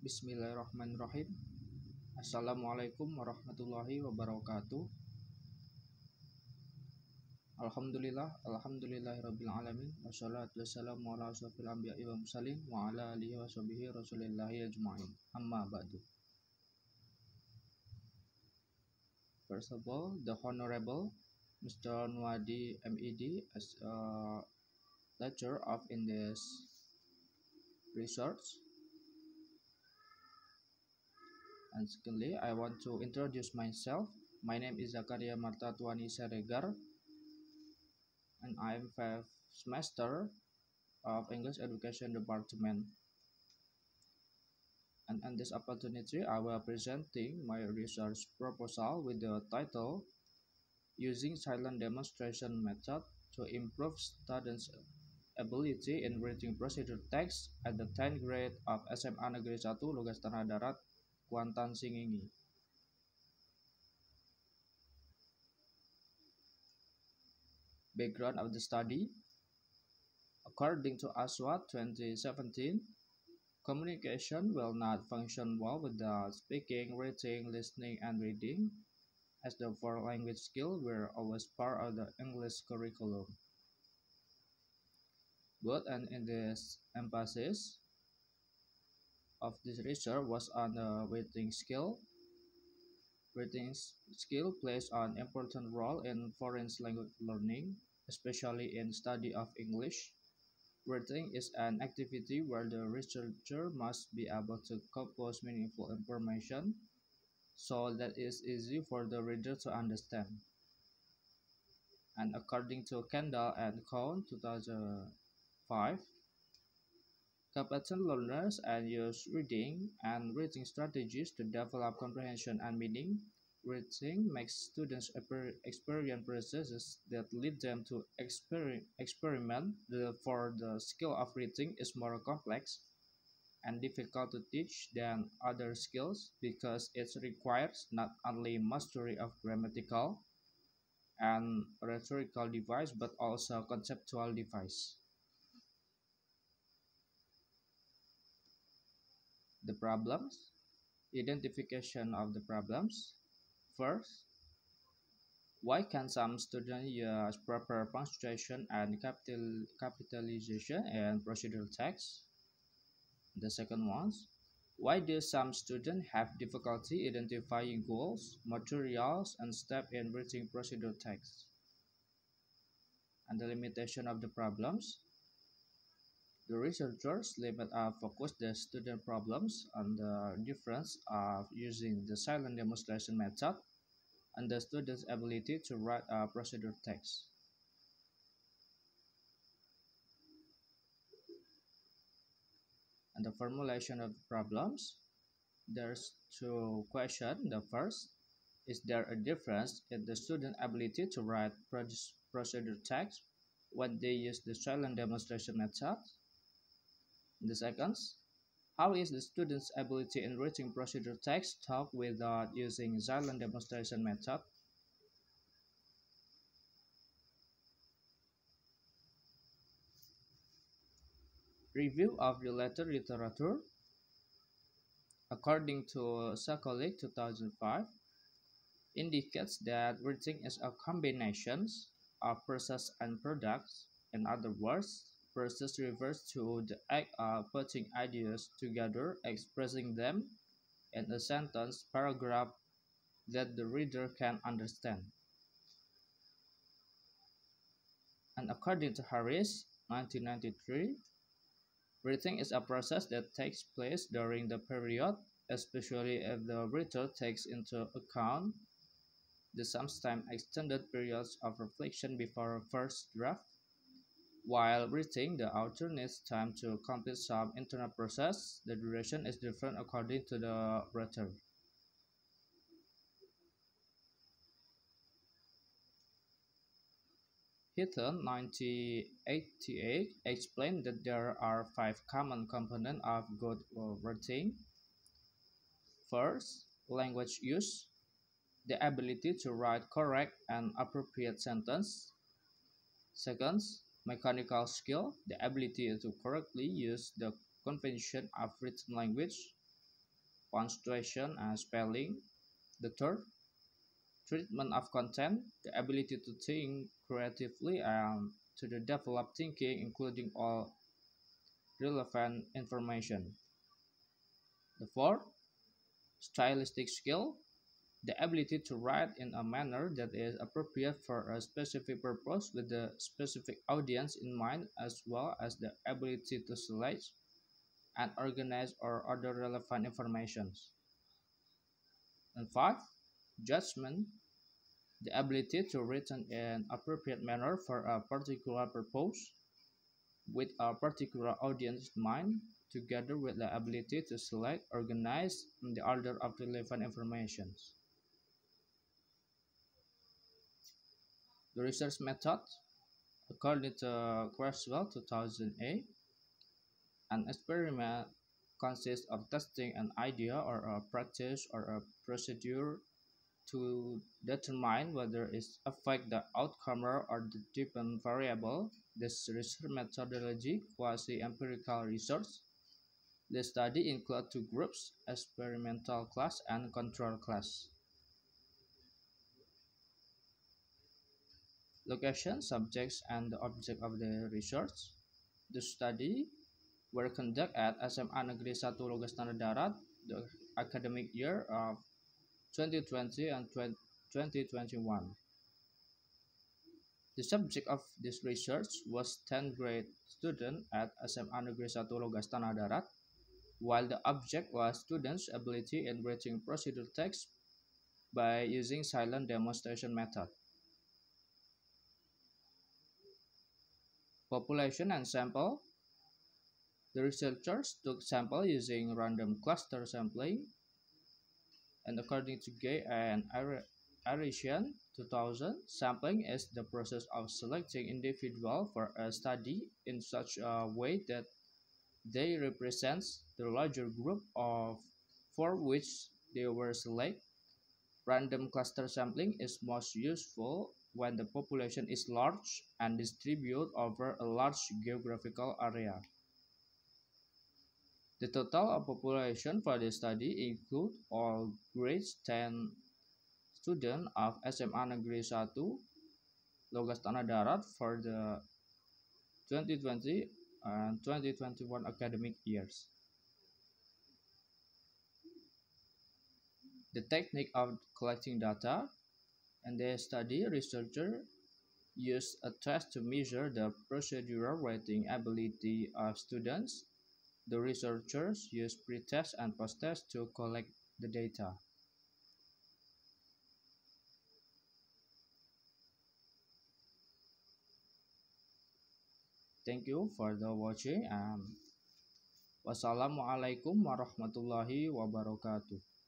Bismillahirrahmanirrahim. Assalamualaikum warahmatullahi wabarakatuh. Alhamdulillahirabbil alamin. Wassalatu wassalamu ala asyrofil anbiya'i wal mursalin wa ala alihi washabihi rasulillahi ajma'in. Amma ba'du. First of all, the Honorable Mr. Nuwadi MED as a lecturer of Indus Research. And secondly, I want to introduce myself. My name is Zakaria Martatuani Seregar, and I am 5th semester of English Education Department. And in this opportunity, I will presenting my research proposal with the title Using Silent Demonstration Method to Improve Students' Ability in Reading Procedure Text at the 10th grade of SMA Negeri 1 Lugas Tanah Darat, Kuantan Singingi. Background of the study. According to ASWA 2017, communication will not function well without speaking, writing, listening, and reading, as the four language skills were always part of the English curriculum. But in this emphasis of this research was on the writing skill. Writing skill plays an important role in foreign language learning, especially in study of English. Writing is an activity where the researcher must be able to compose meaningful information so that it's easy for the reader to understand. And according to Kendall and Cohn 2005, competent learners and use reading and writing strategies to develop comprehension and meaning. Reading makes students experience processes that lead them to experiment. Therefore, the skill of reading is more complex and difficult to teach than other skills because it requires not only mastery of grammatical and rhetorical device but also conceptual device. The problems. Identification of the problems. First, why can some students use proper punctuation and capitalization in procedural text? The second one, why do some students have difficulty identifying goals, materials, and steps in reading procedural text? And the limitation of the problems. The researchers focused their student problems on the difference of using the silent demonstration method and the student's ability to write a procedure text. And the formulation of the problems. There's two questions. The first, is there a difference in the student's ability to write procedure text when they use the silent demonstration method? The second, how is the student's ability in writing procedure text taught without using silent demonstration method? Review of related literature. According to Sokolic 2005, indicates that writing is a combination of process and products. In other words, process refers to the act of putting ideas together, expressing them in a sentence, paragraph that the reader can understand. And according to Harris, 1993, writing is a process that takes place during the period, especially if the reader takes into account the sometimes extended periods of reflection before a first draft. While reading, the author needs time to complete some internal process. The duration is different according to the writer. Heaton, 1988, explained that there are 5 common components of good writing. First, language use, the ability to write correct and appropriate sentence. Second, mechanical skill, the ability to correctly use the convention of written language. punctuation and spelling. The third, treatment of content, the ability to think creatively and to develop thinking, including all relevant information. The fourth, stylistic skill, the ability to write in a manner that is appropriate for a specific purpose with the specific audience in mind, as well as the ability to select and organize or other relevant information. And five, judgment, the ability to written in an appropriate manner for a particular purpose with a particular audience in mind, together with the ability to select, organize, and the order of relevant information. The research method, according to Creswell 2008, an experiment consists of testing an idea or a practice or a procedure to determine whether it affects the outcome or the dependent variable. This research methodology, quasi-empirical research. The study includes two groups, experimental class and control class. Location, subjects, and the object of the research. The study were conducted at SMA Negeri 1 Logas Tanah Darat, the academic year of 2020 and 2021. The subject of this research was 10th grade student at SMA Negeri 1 Logas Tanah Darat, while the object was students' ability in reading procedure text by using silent demonstration method. Population and sample. The researchers took sample using random cluster sampling, and according to Gay and Arisian 2000, sampling is the process of selecting individuals for a study in such a way that they represent the larger group of for which they were selected. Random cluster sampling is most useful when the population is large and distributed over a large geographical area. The total population for the study includes all grades 10 students of SMA Negeri 1 Logas Tanah Darat for the 2020 and 2021 academic years. The technique of collecting data. In the study, researchers used a test to measure the procedural writing ability of students. The researchers used pre-test and post-test to collect the data. Thank you for the watching and wassalamualaikum warahmatullahi wabarakatuh.